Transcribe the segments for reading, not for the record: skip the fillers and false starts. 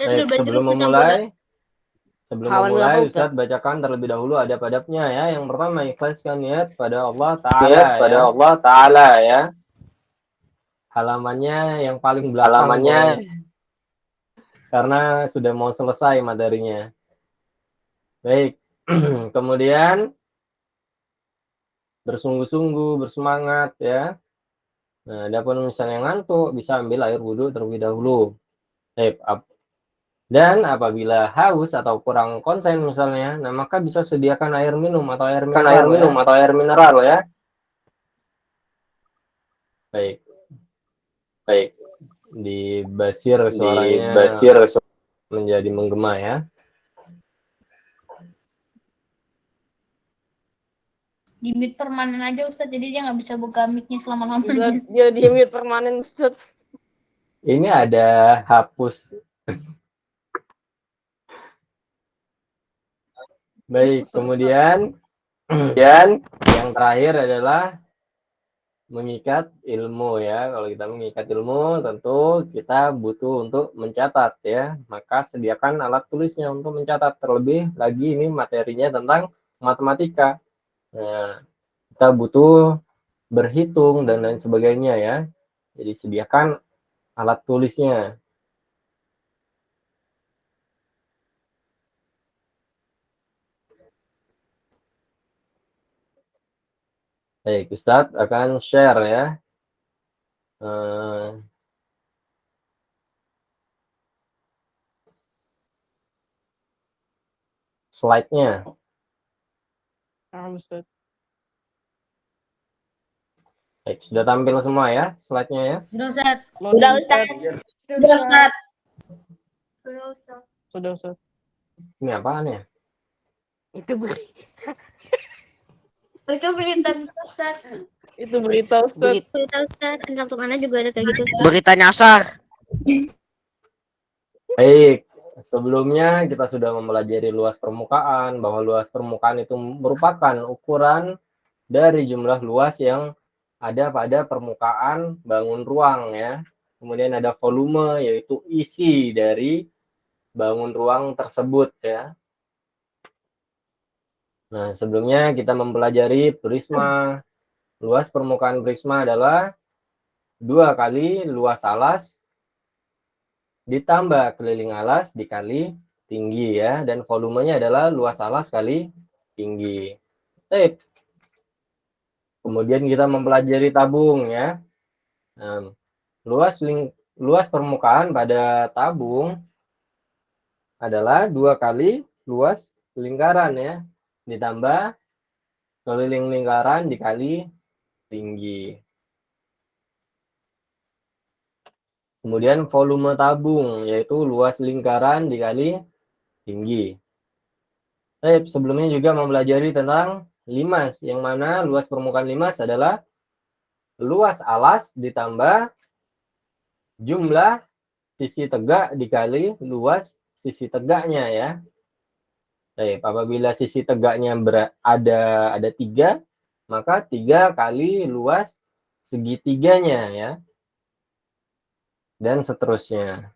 Baik, sebelum memulai Ustadz bacakan terlebih dahulu adab-adabnya ya. Yang pertama, ikhlaskan niat pada Allah Ta'ala ya. Halamannya yang paling belakang karena sudah mau selesai materinya. Baik, kemudian bersungguh-sungguh, bersemangat ya. Nah, adapun misalnya ngantuk, bisa ambil air wudhu terlebih dahulu. Dan apabila haus atau kurang konsen misalnya, nah maka bisa sediakan air minum atau air mineral ya. Baik. Di Basir suaranya menjadi menggema ya. Di mute permanen aja Ustaz, jadi dia nggak bisa buka mic-nya selama-lamanya. Dia di mute permanen Ustaz. Ini ada hapus. Baik, kemudian yang terakhir adalah mengikat ilmu ya. Kalau kita mengikat ilmu, tentu kita butuh untuk mencatat ya. Maka sediakan alat tulisnya untuk mencatat. Terlebih lagi ini materinya tentang matematika. Nah, kita butuh berhitung dan lain sebagainya ya. Jadi sediakan alat tulisnya. Baik, Ustadz akan share ya. Slide-nya. Ustaz. Baik, sudah tampil semua ya slide-nya ya? Sudah Ustaz. Sudah Ustaz. Sudah Ustaz. Ini apaan ya? Itu Itu berita Ustaz. Itu berita Ustaz. Berita Ustaz. Untuk mana juga ada kayak gitu Ustaz. Berita nyasar. Baik, sebelumnya kita sudah mempelajari luas permukaan, bahwa luas permukaan itu merupakan ukuran dari jumlah luas yang ada pada permukaan bangun ruang ya. Kemudian ada volume, yaitu isi dari bangun ruang tersebut ya. Nah, sebelumnya kita mempelajari prisma. Luas permukaan prisma adalah 2 kali luas alas ditambah keliling alas dikali tinggi ya. Dan volumenya adalah luas alas kali tinggi. Kemudian kita mempelajari tabung ya. Nah, luas permukaan pada tabung adalah 2 kali luas lingkaran ya, ditambah keliling lingkaran dikali tinggi. Kemudian volume tabung, yaitu luas lingkaran dikali tinggi. Sebelumnya juga mempelajari tentang limas, yang mana luas permukaan limas adalah luas alas ditambah jumlah sisi tegak dikali luas sisi tegaknya ya. Apabila sisi tegaknya ada 3, maka 3 kali luas segitiganya ya. Dan seterusnya.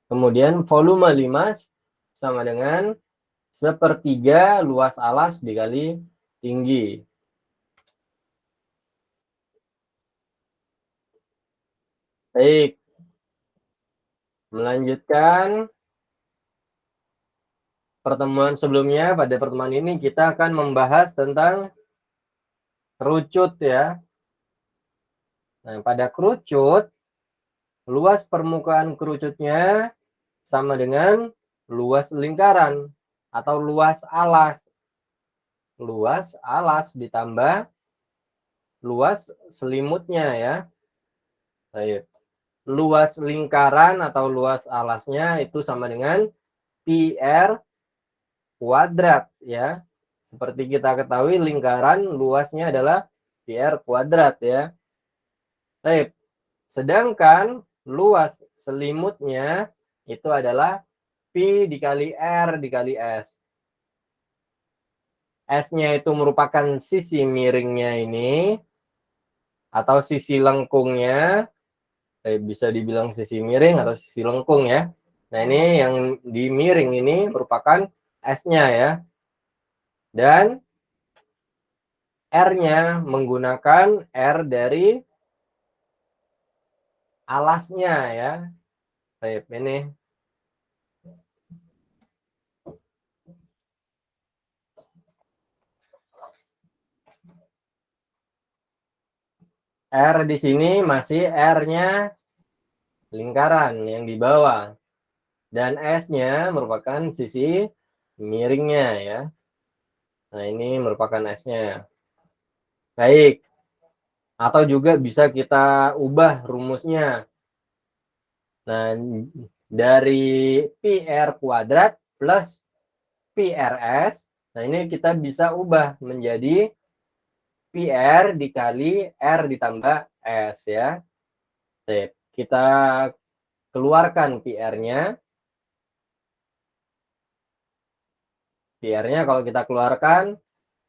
Kemudian volume limas sama dengan 1/3 luas alas dikali tinggi. Baik. Melanjutkan pertemuan sebelumnya, pada pertemuan ini kita akan membahas tentang kerucut ya. Nah, pada kerucut, luas permukaan kerucutnya sama dengan luas lingkaran atau luas alas. Luas alas ditambah luas selimutnya ya. Baik. Luas lingkaran atau luas alasnya itu sama dengan πr kuadrat ya. Seperti kita ketahui lingkaran luasnya adalah πr kuadrat ya. Baik. Sedangkan luas selimutnya itu adalah Pi dikali R dikali S. S-nya itu merupakan sisi miringnya ini atau sisi lengkungnya. Bisa dibilang sisi miring atau sisi lengkung ya. Nah, ini yang di miring ini merupakan S-nya ya. Dan R-nya menggunakan R dari alasnya ya. Baik, ini. R di sini masih R-nya lingkaran yang di bawah. Dan S-nya merupakan sisi miringnya ya. Nah, ini merupakan S-nya. Baik. Atau juga bisa kita ubah rumusnya. Nah, dari PR kuadrat plus PRS. Nah, ini kita bisa ubah menjadi PR dikali R ditambah S ya. Sip. Kita keluarkan PR-nya. PR-nya kalau kita keluarkan,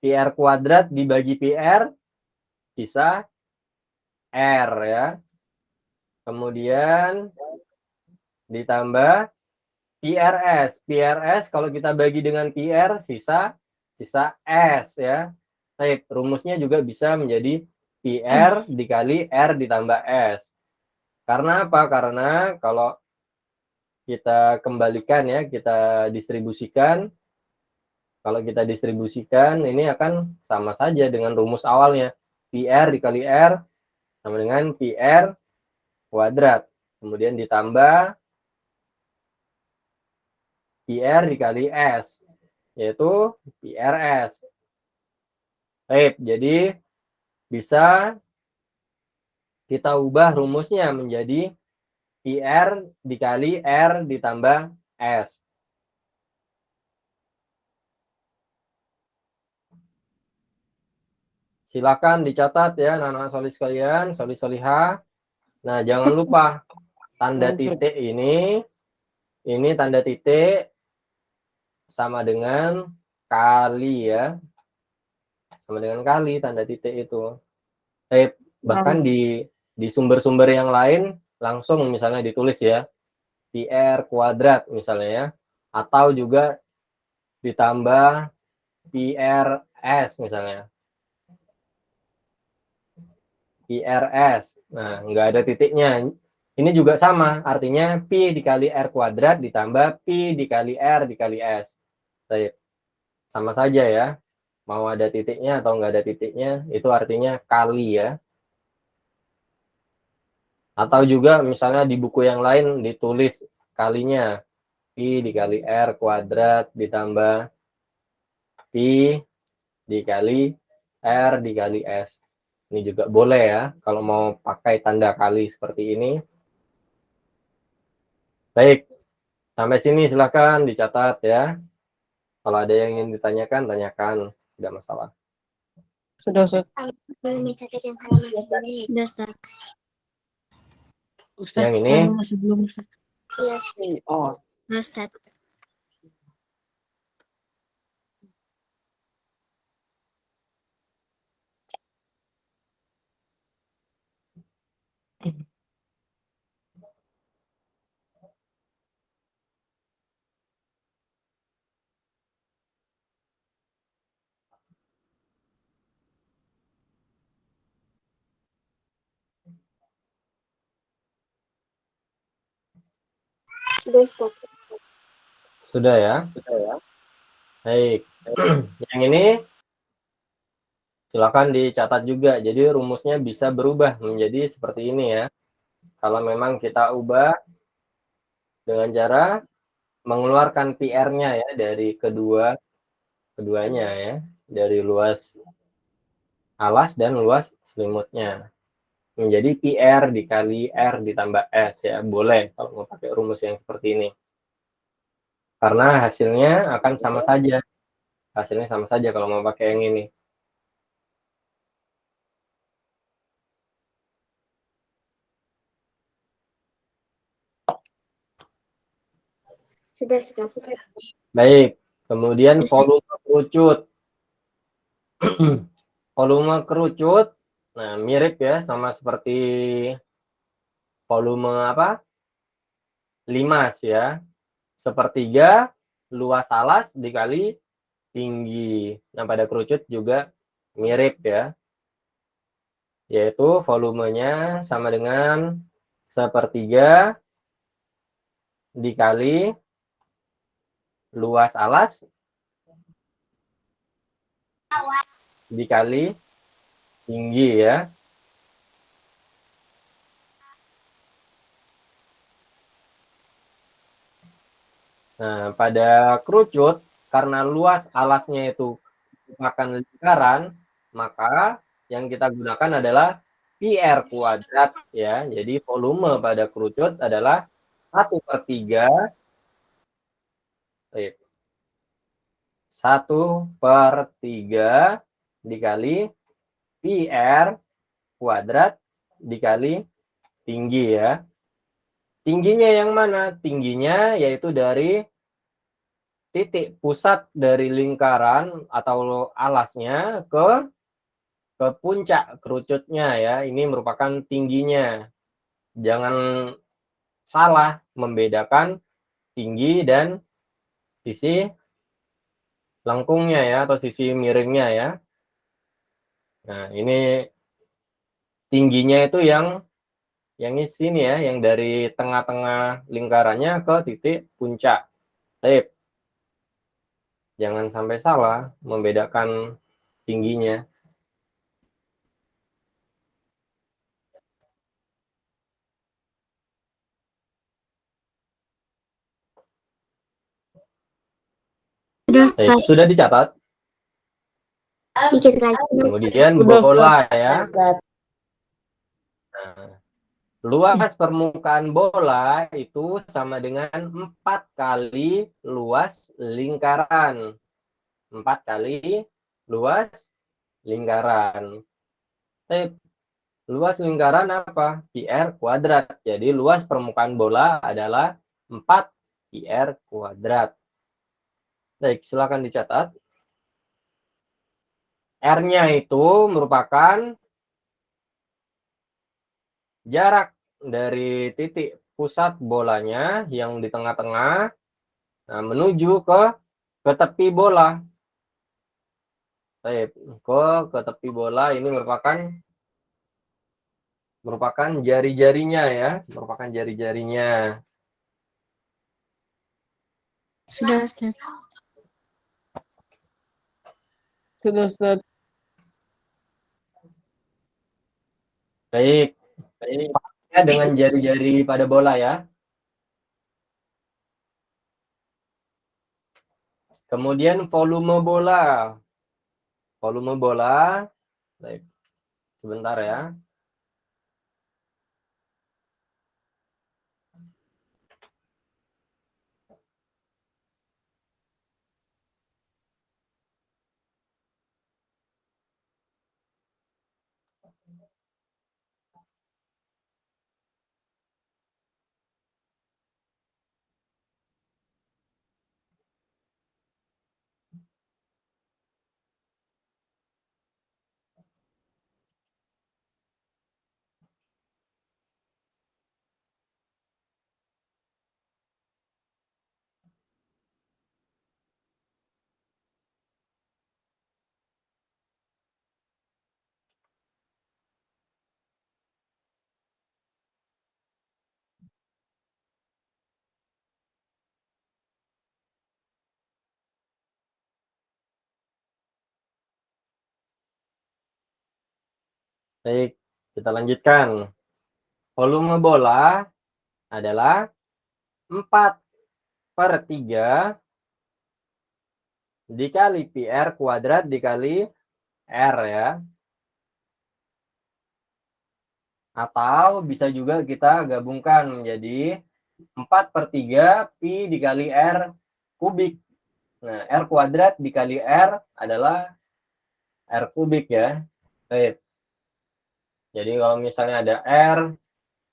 PR kuadrat dibagi PR bisa R ya. Kemudian ditambah PRS. PRS kalau kita bagi dengan PR sisa S ya. Baik, rumusnya juga bisa menjadi PR dikali R ditambah S. Karena apa? Karena kalau kita kembalikan ya, kita distribusikan. Kalau kita distribusikan, ini akan sama saja dengan rumus awalnya. PR dikali R sama dengan PR kuadrat. Kemudian ditambah PR dikali S, yaitu PRS. Baik, jadi bisa kita ubah rumusnya menjadi PR dikali R ditambah S. Silakan dicatat ya anak-anak soli sekalian, soli-soliha. Nah, jangan lupa tanda titik ini tanda titik sama dengan kali ya. Sama dengan kali tanda titik itu. Bahkan di sumber-sumber yang lain langsung misalnya ditulis ya. PR kuadrat misalnya ya. Atau juga ditambah PRS misalnya. PRS. Nah, nggak ada titiknya. Ini juga sama, artinya P dikali R kuadrat ditambah P dikali R dikali S. Baik. Sama saja ya. Mau ada titiknya atau nggak ada titiknya, itu artinya kali ya. Atau juga misalnya di buku yang lain ditulis kalinya. P dikali R kuadrat ditambah P dikali R dikali S. Ini juga boleh ya, kalau mau pakai tanda kali seperti ini. Baik, sampai sini silakan dicatat ya. Kalau ada yang ingin ditanyakan, tanyakan. Tidak masalah. Sudah, Ustaz. Ustaz, Yang ini? masih belum, Ustaz. Oh. Ustaz. Sudah ya? Baik. Yang ini silakan dicatat juga. Jadi rumusnya bisa berubah menjadi seperti ini ya. Kalau memang kita ubah dengan cara mengeluarkan PR-nya ya dari keduanya ya. Dari luas alas dan luas selimutnya. Menjadi PR dikali R ditambah S ya. Boleh kalau mau pakai rumus yang seperti ini. Karena hasilnya akan sama saja. Hasilnya sama saja kalau mau pakai yang ini. Sudah. Baik, kemudian volume kerucut. Volume kerucut, nah mirip ya sama seperti volume apa? limas ya. Sepertiga luas alas dikali tinggi. Nah, pada kerucut juga mirip ya. Yaitu volumenya sama dengan sepertiga dikali luas alas dikali tinggi ya. Nah, pada kerucut, karena luas alasnya itu merupakan lingkaran, maka yang kita gunakan adalah PR kuadrat ya. Jadi volume pada kerucut adalah 1/3 dikali PR kuadrat dikali tinggi ya. Tingginya yang mana? Tingginya yaitu dari titik pusat dari lingkaran atau alasnya ke puncak kerucutnya ya. Ini merupakan tingginya. Jangan salah membedakan tinggi dan sisi lengkungnya ya atau sisi miringnya ya. Nah, ini tingginya itu yang di sini ya, yang dari tengah-tengah lingkarannya ke titik puncak. Sip. Jangan sampai salah membedakan tingginya. Sip. Sudah dicatat? Kemudian bola ya. Nah, luas permukaan bola itu sama dengan 4 kali luas lingkaran. 4 kali luas lingkaran. Luas lingkaran apa? PR kuadrat. Jadi luas permukaan bola adalah 4 PR kuadrat. Baik, silakan dicatat. R-nya itu merupakan jarak dari titik pusat bolanya yang di tengah-tengah menuju ke tepi bola. Baik, ke tepi bola ini merupakan jari-jarinya ya, merupakan jari-jarinya. Sudah, Ustaz. Sudah, Ustaz. Baik, ya, dengan jari-jari pada bola ya. Kemudian volume bola. Volume bola. Baik, sebentar ya. Baik, kita lanjutkan. Volume bola adalah 4/3 dikali PR kuadrat dikali R ya. Atau bisa juga kita gabungkan menjadi 4/3 Pi dikali R kubik. Nah, R kuadrat dikali R adalah R kubik ya. Baik. Jadi kalau misalnya ada R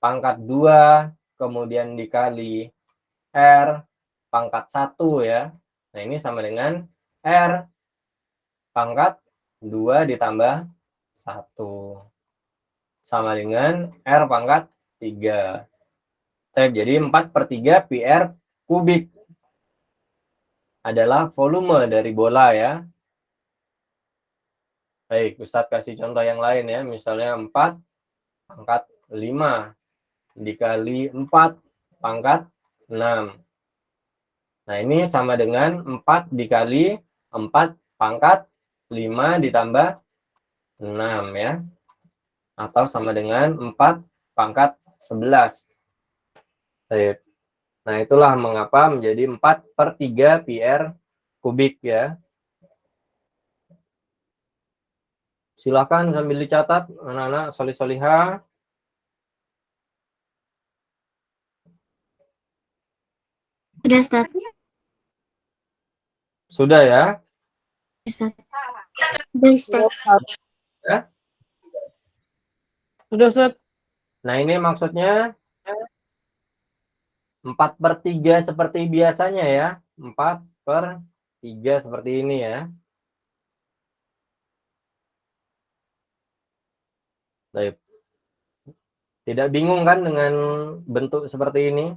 pangkat 2, kemudian dikali R pangkat 1 ya. Nah, ini sama dengan R pangkat 2 ditambah 1. Sama dengan R pangkat 3. Jadi 4/3 PR kubik adalah volume dari bola ya. Baik, Ustadz kasih contoh yang lain ya. Misalnya 4 pangkat 5 dikali 4 pangkat 6. Nah, ini sama dengan 4 dikali 4 pangkat 5 ditambah 6 ya. Atau sama dengan 4 pangkat 11. Baik. Nah, itulah mengapa menjadi 4/3 PR kubik ya. Silakan sambil dicatat anak-anak solih-solihah. Sudah, Ustaz. Sudah ya? Ustaz. Sudah, Ustaz. Ya? Sudah, Ustaz. Nah, ini maksudnya 4/3 seperti biasanya ya. 4/3 seperti ini ya. Baik. Tidak bingung kan dengan bentuk seperti ini?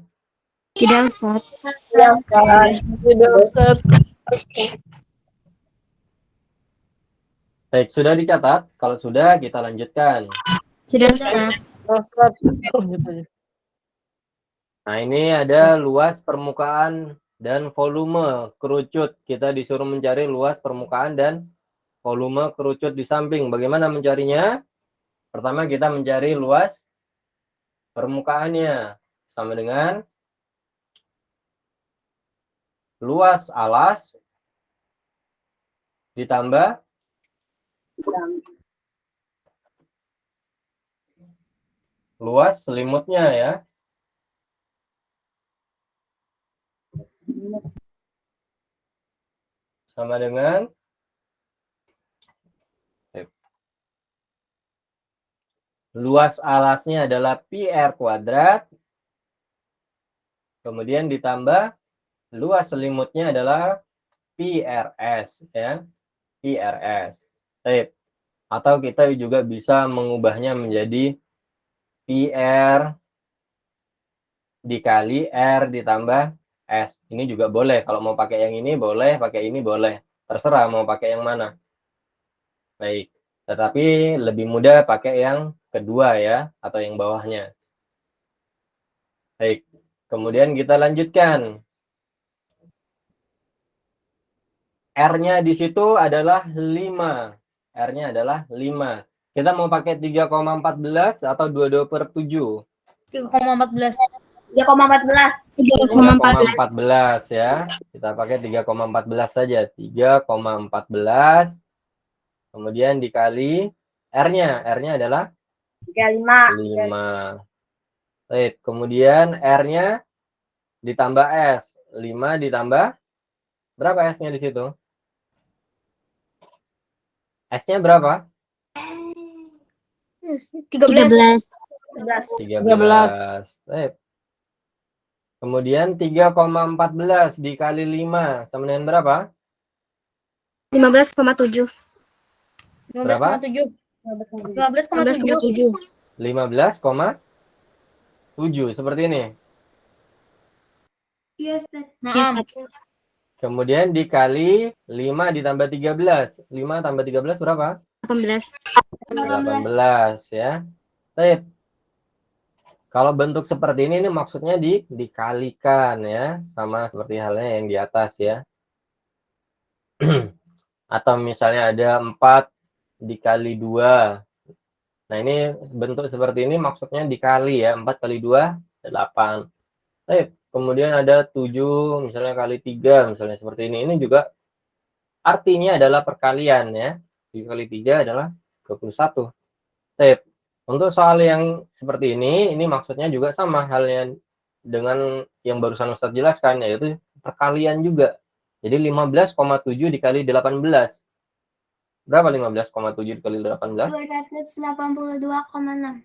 Tidak, Ustaz. Sudah, Ustaz. Baik, sudah dicatat? Kalau sudah, kita lanjutkan. Sudah, Ustaz. Ustaz. Nah, ini ada luas permukaan dan volume kerucut. Kita disuruh mencari luas permukaan dan volume kerucut di samping. Bagaimana mencarinya? Pertama, kita mencari luas permukaannya. Sama dengan luas alas ditambah luas selimutnya ya. Sama dengan luas alasnya adalah PR kuadrat. Kemudian ditambah luas selimutnya adalah PRS ya. PRS. Atau kita juga bisa mengubahnya menjadi PR dikali R ditambah S. Ini juga boleh. Kalau mau pakai yang ini boleh, pakai ini boleh. Terserah mau pakai yang mana. Baik. Tetapi lebih mudah pakai yang kedua ya, atau yang bawahnya. Baik. Kemudian kita lanjutkan. R-nya di situ adalah 5. R-nya adalah 5. Kita mau pakai 3,14 atau 22/7? 3,14. 3,14. 3,14 ya. Kita pakai 3,14 saja. 3,14. Kemudian dikali R-nya. R-nya adalah 5. Baik, kemudian R-nya ditambah S. 5 ditambah berapa S-nya di situ? S-nya berapa? 13. 13. Baik. Kemudian 3,14 dikali 5 sama dengan berapa? 15,7. Berapa? 15,7. 15,7. 15,7 seperti ini. Iya, Ustaz. Yes, Maaf. Ustaz. Kemudian dikali 5 ditambah 13. 5 tambah 13 berapa? 18. 18 ya. Baik. Kalau bentuk seperti ini maksudnya dikalikan ya, sama seperti halnya yang di atas ya. Atau misalnya ada 4 dikali 2. Nah, ini bentuk seperti ini maksudnya dikali ya. 4 kali 2, 8. Baik. Kemudian ada 7, misalnya kali 3, misalnya seperti ini. Ini juga artinya adalah perkalian ya. 3 kali 3 adalah 21. Baik. Untuk soal yang seperti ini maksudnya juga sama halnya dengan yang barusan Ustadz jelaskan, yaitu perkalian juga. Jadi 15,7 dikali 18. Berapa 15,7 dikali 18? 282,6.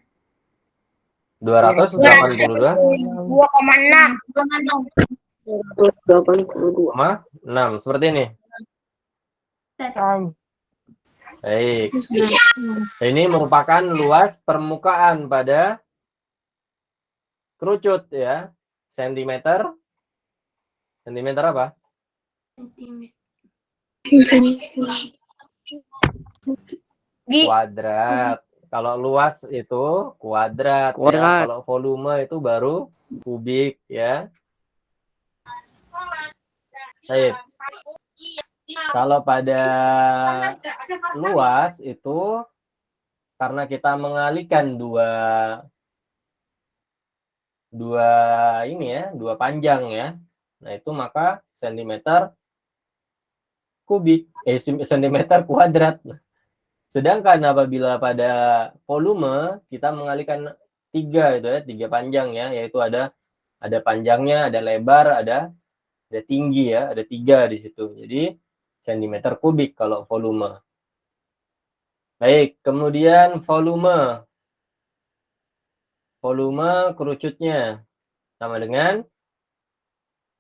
282,6. 2,6. Seperti ini. Baik. Ini merupakan luas permukaan pada kerucut ya. Sentimeter. Sentimeter apa? Kuadrat. Kalau luas itu kuadrat, ya. Kalau volume itu baru kubik ya. Baik. Kalau pada luas itu karena kita mengalihkan dua ini ya, dua panjang ya. Nah, itu maka sentimeter kubik, sentimeter kuadrat. Sedangkan apabila pada volume kita mengalihkan tiga itu ya, tiga panjang ya, yaitu ada panjangnya, ada lebar, ada tinggi ya, ada tiga di situ. Jadi sentimeter kubik kalau volume. Baik, kemudian volume. Volume kerucutnya sama dengan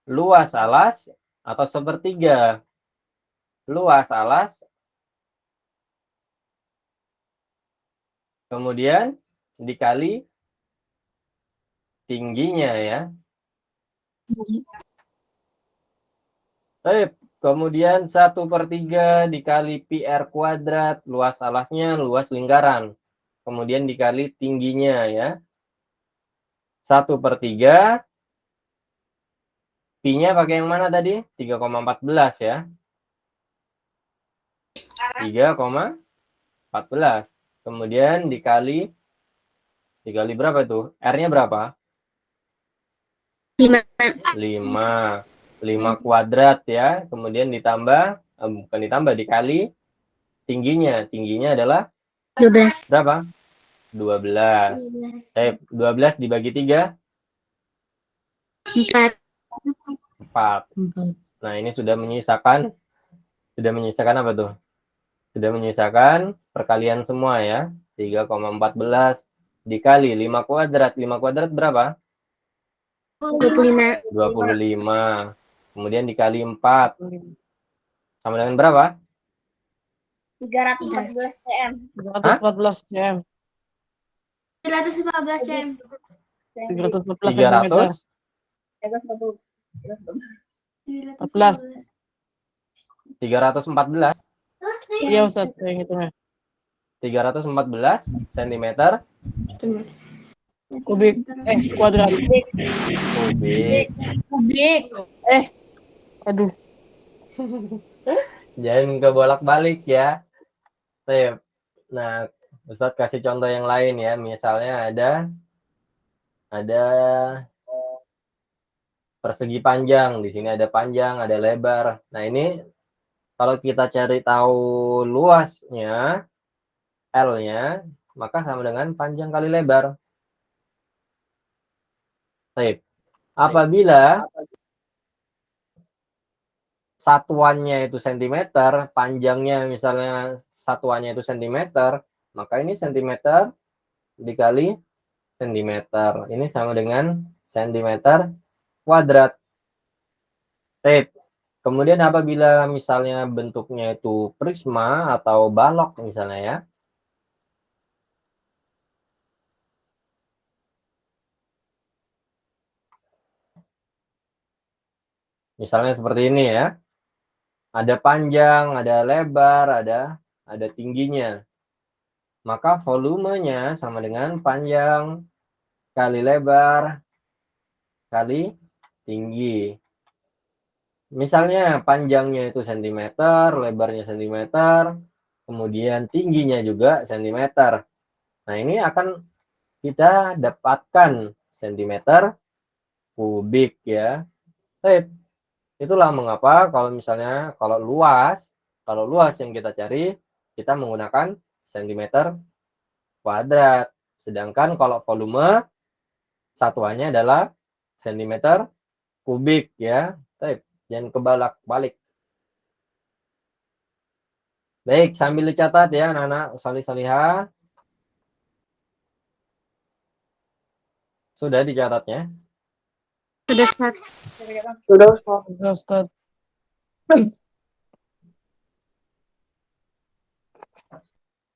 luas alas atau sepertiga. Luas alas kemudian dikali tingginya ya. Baik, kemudian 1/3 dikali pi r kuadrat, luas alasnya, luas lingkaran. Kemudian dikali tingginya ya. 1/3. Pi-nya pakai yang mana tadi? 3,14 ya. 3,14. Kemudian dikali berapa tuh? R-nya berapa? 5. 5 kuadrat ya. Kemudian ditambah, bukan ditambah, dikali tingginya. Tingginya adalah 12. berapa? 12. 12 dibagi 3? 4. 4. Nah, ini sudah menyisakan apa tuh? Sudah menyisakan perkalian semua ya. 3,14 dikali 5 kuadrat. 5 kuadrat berapa? 25. 25. Kemudian dikali 4. Sama dengan berapa? 314 cm. 314 cm. 315 cm. 314 cm. 300? 14. 314? Iya Ustaz, saya ngitungnya. 314 cm Kubik. Kuadrat. kubik. Aduh. Jangan kebolak-balik ya. Nah, Ustadz kasih contoh yang lain ya. Misalnya ada persegi panjang. Di sini ada panjang, ada lebar. Nah, ini kalau kita cari tahu luasnya, L-nya, maka sama dengan panjang kali lebar. Apabila satuannya itu sentimeter, panjangnya misalnya satuannya itu sentimeter, maka ini sentimeter dikali sentimeter. Ini sama dengan sentimeter kuadrat. Kemudian apabila misalnya bentuknya itu prisma atau balok misalnya ya. Misalnya seperti ini ya. Ada panjang, ada lebar, ada tingginya. Maka volumenya sama dengan panjang kali lebar kali tinggi. Misalnya panjangnya itu sentimeter, lebarnya sentimeter, kemudian tingginya juga sentimeter. Nah, ini akan kita dapatkan sentimeter kubik ya. Itulah mengapa kalau misalnya kalau luas yang kita cari, kita menggunakan sentimeter kuadrat. Sedangkan kalau volume satuannya adalah sentimeter kubik ya. Jangan kebolak-balik. Baik, sambil dicatat ya anak-anak solih-solihah. Sudah dicatatnya? Sudah, Ustaz. Sudah, Ustaz.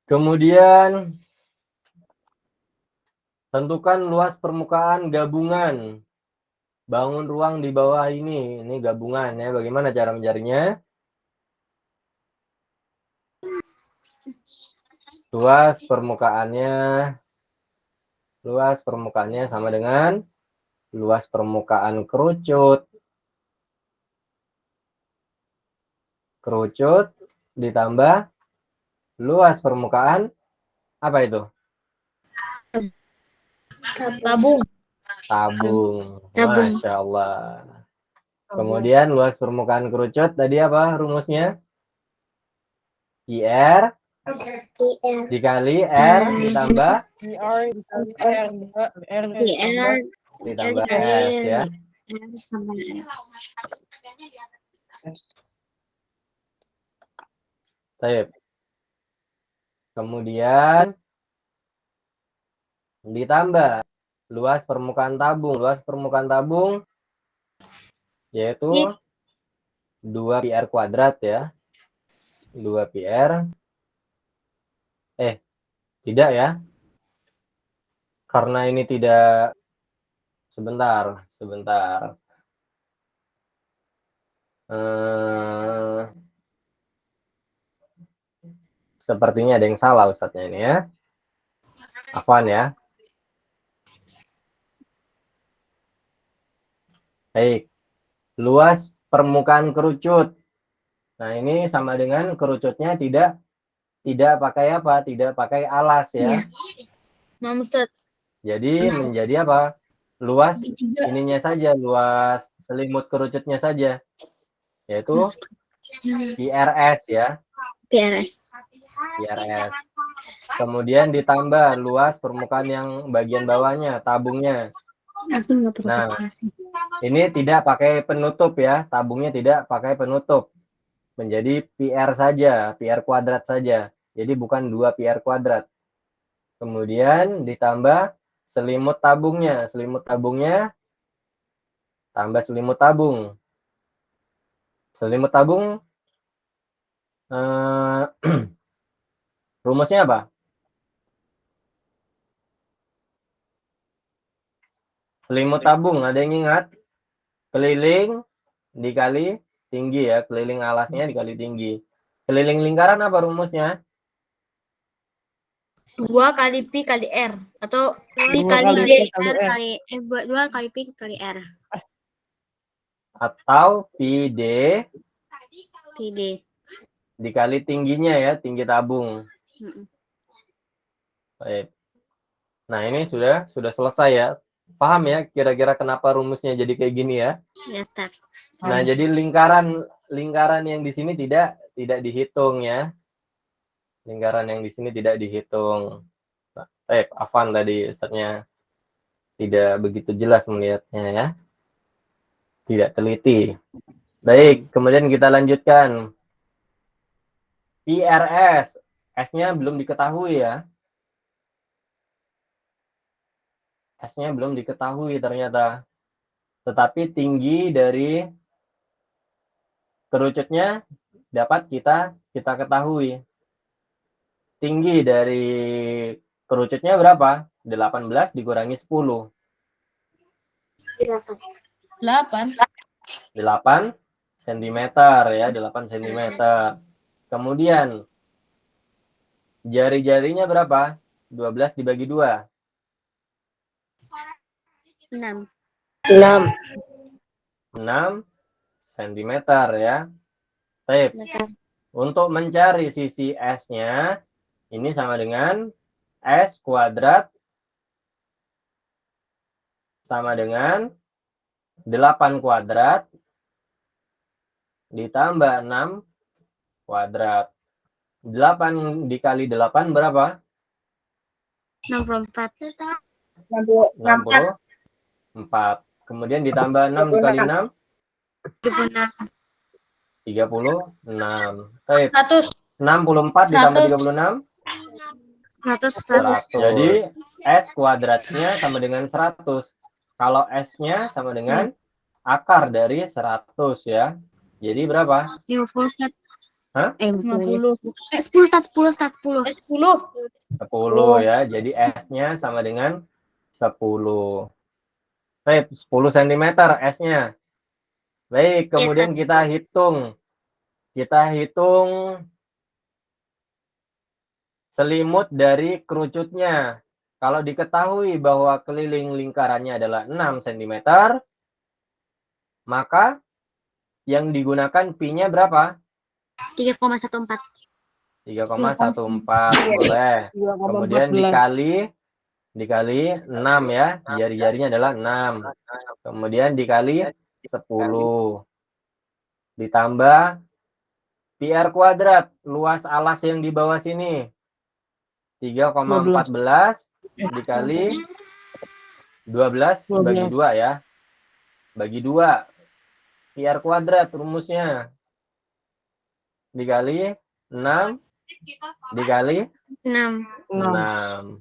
Kemudian Tentukan luas permukaan gabungan. Bangun ruang di bawah ini. Ini gabungan ya. Bagaimana cara mencarinya? Luas permukaannya sama dengan luas permukaan kerucut. Kerucut ditambah luas permukaan apa itu? Tabung. Tabung. Tabung. Masya Allah. Kemudian luas permukaan kerucut tadi apa rumusnya? IR dikali R ditambah PR dikali R, R ditambah S ya. Baik. Kemudian ditambah luas permukaan tabung. Luas permukaan tabung yaitu 2 PR kuadrat ya. 2 PR. Tidak ya. Karena ini tidak. Sebentar. Sepertinya ada yang salah Ustadznya ini ya. Afwan ya. Baik. Luas permukaan kerucut. Nah, ini sama dengan kerucutnya tidak pakai apa? Tidak pakai alas ya. Ustaz. Jadi menjadi apa? Luas Tiga. ininya saja, luas selimut kerucutnya saja. Yaitu PRS ya. PRS. Kemudian ditambah luas permukaan yang bagian bawahnya, tabungnya. Nah, ini tidak pakai penutup ya, tabungnya tidak pakai penutup. Menjadi PR saja, PR kuadrat saja. Jadi bukan 2 PR kuadrat. Kemudian ditambah selimut tabungnya, tambah selimut tabung. Selimut tabung rumusnya apa? Selimut tabung, ada yang ingat? Keliling dikali tinggi ya, keliling alasnya dikali tinggi. Keliling lingkaran apa rumusnya? 2 kali Pi kali R. Atau Pi 2 kali kali D. P kali R. 2 kali P kali R. Atau pi D PD. dikali tingginya ya, tinggi tabung. Baik. Nah, ini sudah selesai ya. Paham ya kira-kira kenapa rumusnya jadi kayak gini ya? Ya, Ustaz. Nah, jadi lingkaran yang di sini tidak dihitung ya. Lingkaran yang di sini tidak dihitung. Afwan tadi Ustaznya tidak begitu jelas melihatnya ya. Tidak teliti. Baik, kemudian kita lanjutkan. PRS, S-nya belum diketahui ya. S-nya belum diketahui ternyata. Tetapi tinggi dari kerucutnya dapat kita ketahui. Tinggi dari kerucutnya berapa? 18 dikurangi 10. 8. 8 cm ya, 8 cm. Kemudian jari-jarinya berapa? 12 dibagi 2. 6. 6 cm ya. Baik. Untuk mencari sisi S-nya, ini sama dengan S kuadrat sama dengan 8 kuadrat ditambah 6 kuadrat. 8 dikali 8 berapa? 64. 64. Kemudian ditambah 6 dikali 6? 36. Baik. 100. 64 ditambah 36? 100. 100. Jadi S kuadratnya sama dengan 100. Kalau S-nya sama dengan akar dari 100 ya. Jadi berapa? 50, Ustaz. Hah? 50. 10, Ustaz. 10, Ustaz. 10. 10. 10 ya. Jadi S-nya sama dengan 10. Baik, 10 cm S-nya. Baik, kemudian kita hitung. Kita hitung selimut dari kerucutnya. Kalau diketahui bahwa keliling lingkarannya adalah 6 cm, maka yang digunakan pi-nya berapa? 3,14. 3,14 boleh. Kemudian dikali 6 ya. Jari-jarinya adalah 6. Kemudian dikali 10. Ditambah pi r kuadrat, luas alas yang di bawah sini. 3,14 dikali 12 bagi 2 ya. Bagi 2. Pi r kuadrat rumusnya. Dikali 6 dikali 6. 6.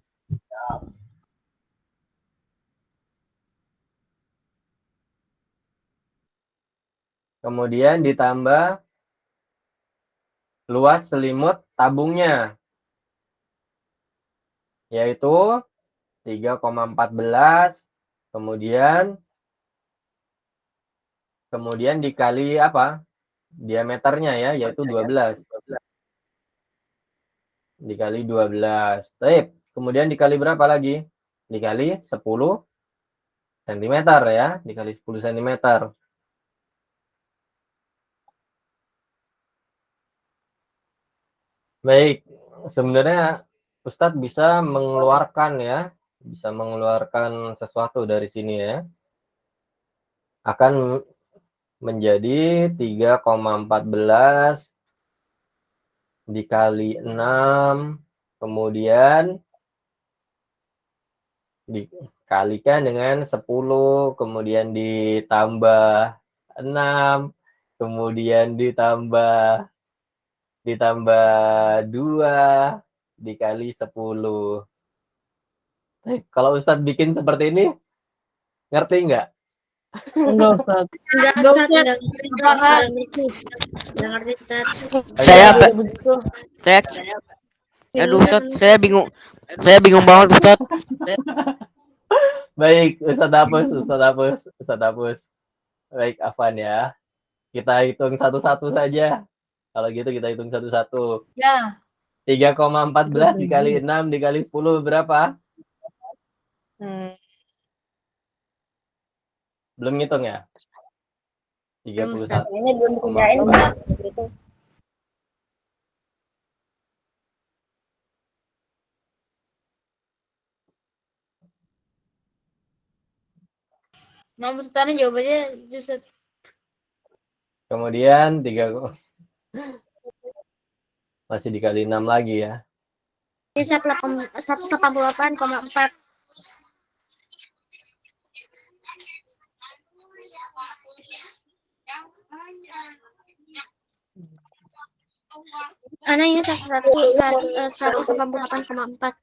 Kemudian ditambah luas selimut tabungnya, yaitu 3,14. Kemudian dikali apa? Diameternya ya, yaitu 12. Dikali 12. Baik. Kemudian dikali berapa lagi? Dikali 10 cm ya. Dikali 10 cm. Baik. Sebenarnya Ustadz bisa mengeluarkan ya. Bisa mengeluarkan sesuatu dari sini ya. Akan menjadi 3,14 dikali 6, kemudian dikalikan dengan 10, kemudian ditambah 6, kemudian ditambah 2 dikali 10. Kalau Ustadz bikin seperti ini, ngerti nggak? Enggak, Ustaz. Enggak, Ustaz. Enggak ngerti, Ustaz. Aduh, Ustaz, saya bingung banget, Ustaz. Baik, Ustadz hapus. Baik, Afan ya. Kita hitung satu-satu saja. Kalau gitu kita hitung satu-satu. Ya. 3,14 dikali 6 dikali 10 berapa? Belum ngitung ya? 31. Ini belum dikerjain, Ustaz. Nomor setannya jawabannya Ustaz. Kemudian 3 masih dikali 6 lagi ya. 188,4. Anak ini 188,4.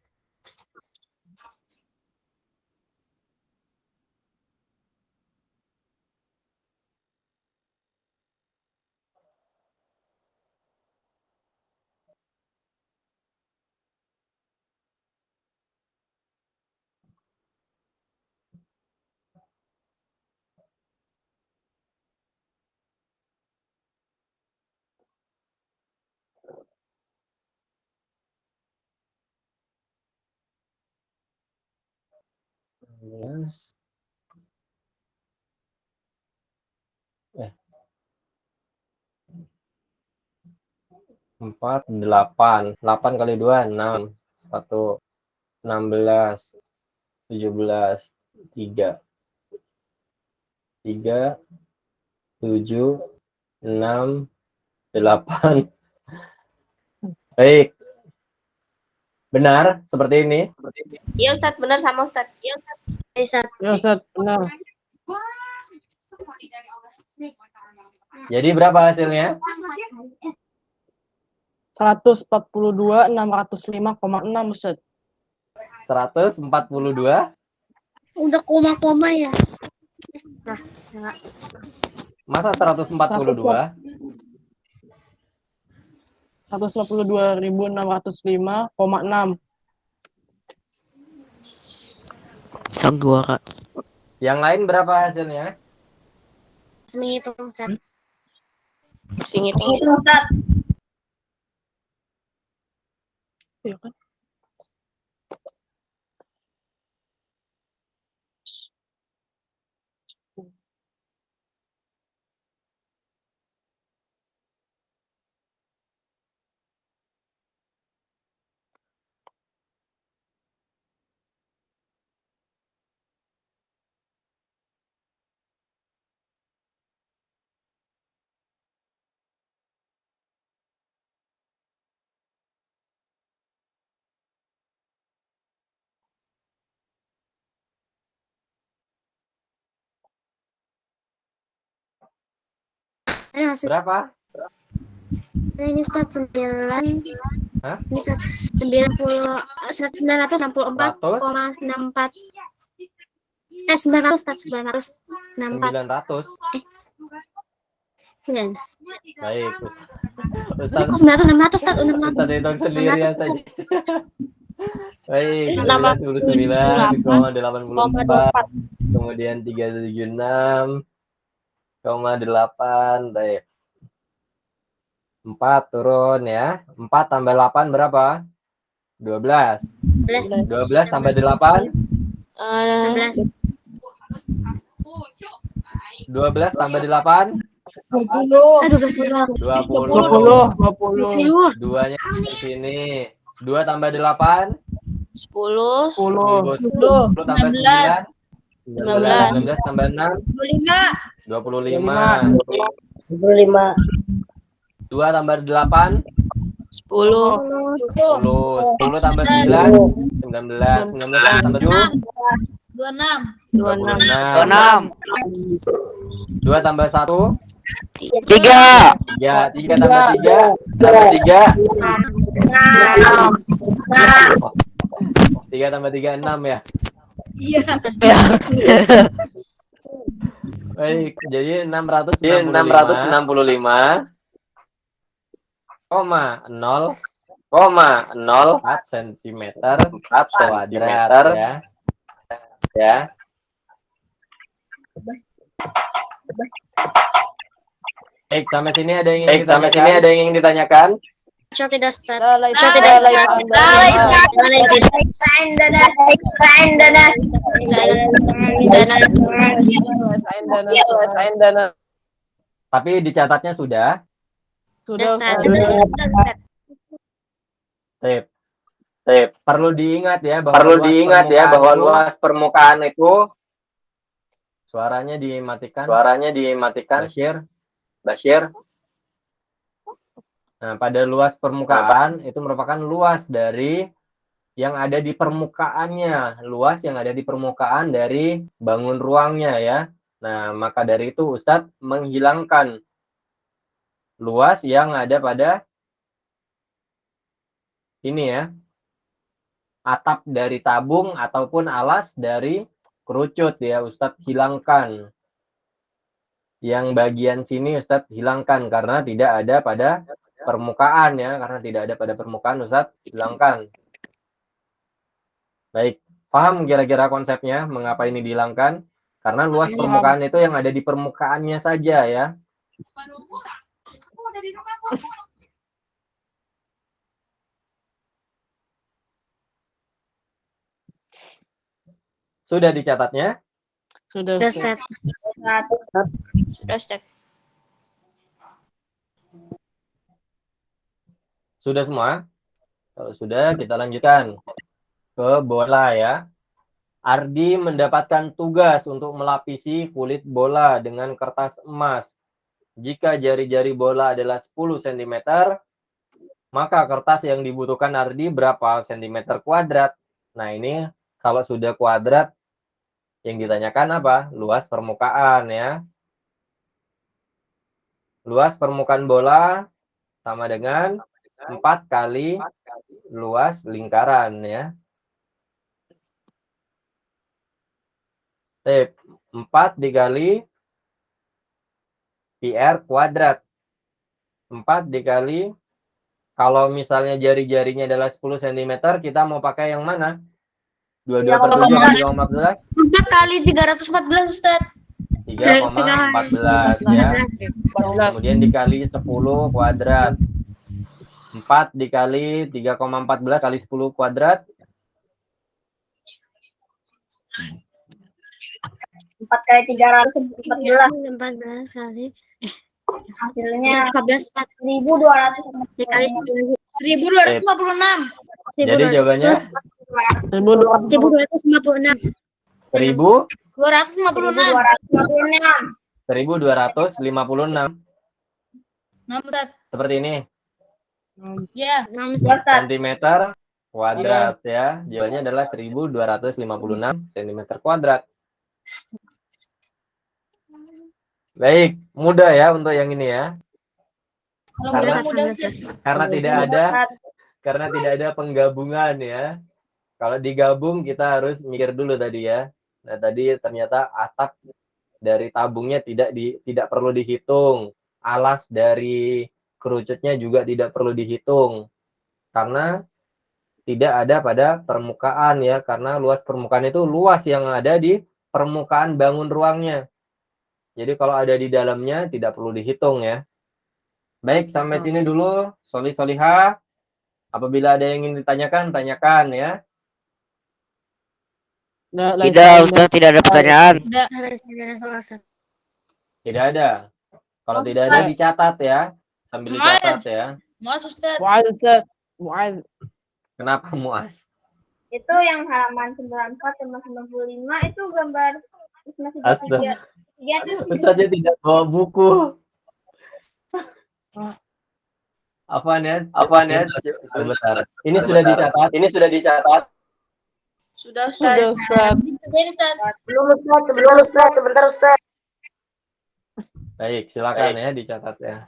Yes. 4, 8. 8 kali 2, 6. 1, 16, 17, 3. 3, 7, 6, 8. Baik. Benar seperti ini? Iya, Ustaz, benar sama Ustaz. Ya, Ustaz. Ya, Ustaz, benar. Jadi berapa hasilnya? 142.605,6, Ustaz. 142. Udah koma-koma ya. Nah, enggak. Masa 142? 142.605,6. sang juara. Yang lain berapa hasilnya? Menghitung Ustaz. Sing hitung. Iya kan? Ini hasil Berapa? ini Ustaz 9. Hah? Ini Ustaz 964,64. 900 Ustaz 964. 900. 9. Baik, Ustaz. 900 Ustaz 600. Ustaz hitung sendirian 600, saja. Baik, 89,84. 99,84. Kemudian 376,8. Baik. 4 turun ya. 4 tambah 8 berapa? 12. 11. 12 tambah 8. 16. 12 tambah 8. 20. Aduh, 12. 20. 20. 2-nya di sini. 2 tambah 8. 10. 10. 10 tambah 9. 19. 19 tambah 6. 25. 25. 2 tambah 8. 10. 10. 10 tambah 9. 19. 19 tambah 7. 26. 26. 2 tambah 1. 3. 3. 3 tambah 3. Tambah 3. 3 tambah 3, 6 ya. Iya. Baik, jadi 665,0 4 cm kuadrat ya. Baik, sampai sini ada yang ingin ditanyakan? Insya tidak Ustaz. Insya tidak Tapi dicatatnya sudah. Sudah. Ustaz. Sip. Perlu diingat ya bahwa luas permukaan itu suaranya dimatikan. Bashir. Nah, pada luas permukaan itu merupakan luas dari yang ada di permukaannya, luas yang ada di permukaan dari bangun ruangnya ya. Nah, maka dari itu Ustadz menghilangkan luas yang ada pada ini ya, atap dari tabung ataupun alas dari kerucut ya, Ustadz hilangkan. Yang bagian sini Ustadz hilangkan karena tidak ada pada permukaan ya, karena tidak ada pada permukaan Ustadz hilangkan. Baik, paham kira-kira konsepnya mengapa ini dihilangkan? Karena luas permukaan itu yang ada di permukaannya saja ya. Sudah dicatatnya? Sudah. Ustaz. Sudah, Ustaz. Sudah semua? Kalau sudah, kita lanjutkan ke bola ya. Ardi mendapatkan tugas untuk melapisi kulit bola dengan kertas emas. Jika jari-jari bola adalah 10 cm, maka kertas yang dibutuhkan Ardi berapa cm kuadrat? Nah, ini kalau sudah kuadrat, yang ditanyakan apa? Luas permukaan ya. Luas permukaan bola sama dengan 4 kali luas lingkaran ya. Tip 4 dikali PR kuadrat. 4 dikali, kalau misalnya jari-jarinya adalah 10 cm, kita mau pakai yang mana? 22/7 3,14. 4 kali 314 Ustaz. 3,14 ya. Kemudian dikali 10 kuadrat. 4 dikali 3,14 kali 10 kuadrat. 4 kali 314 14 kali. hasilnya 14 Ustaz. 1.200 Dikali 10 lagi. 1256. Jadi jawabannya 1256. 1000 256. 1256. Nah, Ustaz. Seperti ini. Ya. 6 Sentimeter kuadrat ya. Jawabannya adalah 1256 cm kuadrat. Baik, mudah ya untuk yang ini ya. Kalau Karena- mudah Ustaz. Karena tidak ada penggabungan ya. Kalau digabung kita harus mikir dulu tadi ya. Nah, tadi ternyata atap dari tabungnya tidak perlu dihitung. Alas dari kerucutnya juga tidak perlu dihitung. Karena tidak ada pada permukaan ya, karena luas permukaan itu luas yang ada di permukaan bangun ruangnya. Jadi kalau ada di dalamnya tidak perlu dihitung ya. Baik, sampai sini dulu Solihah. Apabila ada yang ingin ditanyakan, tanyakan ya. Tidak, Ustaz, tidak ada pertanyaan. Udah. Ada soal Ustaz. Tidak ada. Kalau tidak ada dicatat ya. Sambil dicatat ya. Mas Ustaz. Mu'ad, Ustaz. Mu'ad. Kenapa Muas? itu yang halaman 94 sama 95 itu gambar masih Astaga. tiga tuh Ustaznya tidak bawa buku. Apaan ya? Sebentar. Ini sudah dicatat. Sudah, Sudah, Ustaz. Ustaz. belum Ustaz sebentar Ustaz. Baik, silakan ya dicatat ya.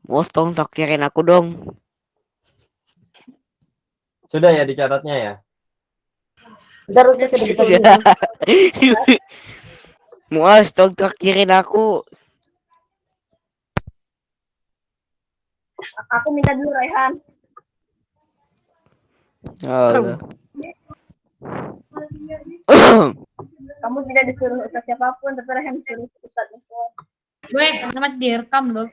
Bos, tolong takdirin aku dong. Sudah ya dicatatnya ya. Muas, tolong takdirin aku. Aku minta dulu Raihan. Oh. Kamu tidak disuruh Ustaz siapapun, tapi Raihan disuruh Ustaz itu. Gue masih direkam loh.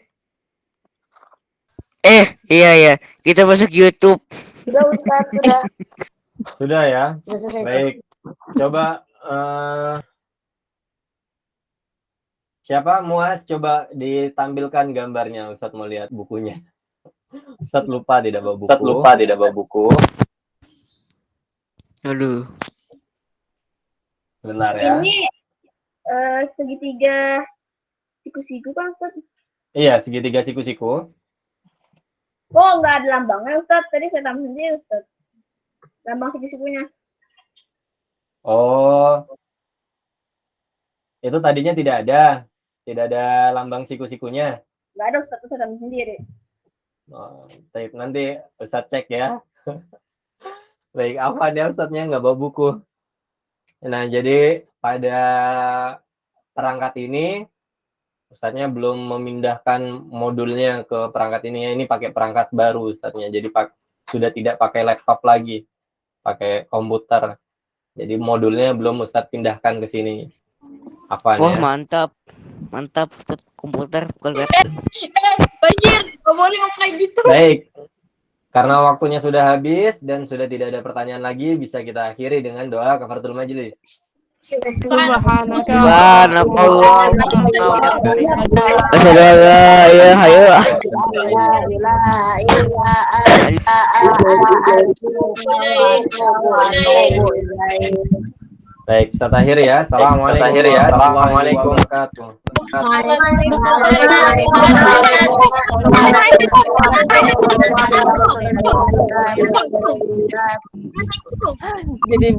Iya. Kita masuk YouTube. Sudah Ustaz, sudah. Sudah ya. Sudah selesai. Baik. Coba siapa Muas coba ditampilkan gambarnya. Ustadz mau lihat bukunya. Ustadz lupa tidak bawa buku. Aduh. Benar ya. Ini segitiga siku-siku kan Ustaz? Iya, segitiga siku-siku. Oh, nggak ada lambangnya Ustaz. Tadi saya tambah sendiri Ustaz. Lambang siku-sikunya. Oh. Itu tadinya tidak ada. Tidak ada lambang siku-sikunya. Nggak ada Ustaz, saya tambah sendiri. Oh, baik, nanti Ustadz cek ya. Baik, apa dia Ustadznya nggak bawa buku. Nah, jadi pada perangkat ini Ustadznya belum memindahkan modulnya ke perangkat ini. Ini pakai perangkat baru Ustadznya. Jadi sudah tidak pakai laptop lagi, pakai komputer. Jadi modulnya belum Ustadz pindahkan ke sini. Apa Wah, ya? mantap Ustaz. Komputer bukan laptop. Banjir, gak boleh ngomong kayak gitu. Baik, karena waktunya sudah habis dan sudah tidak ada pertanyaan lagi, bisa kita akhiri dengan doa kafaratul majelis. Subhanaka. Subhanallah. Asyhadu an la ilaha illallah. Baik, Ustaz akhir ya. Assalamualaikum warahmatullahi wabarakatuh. Jadi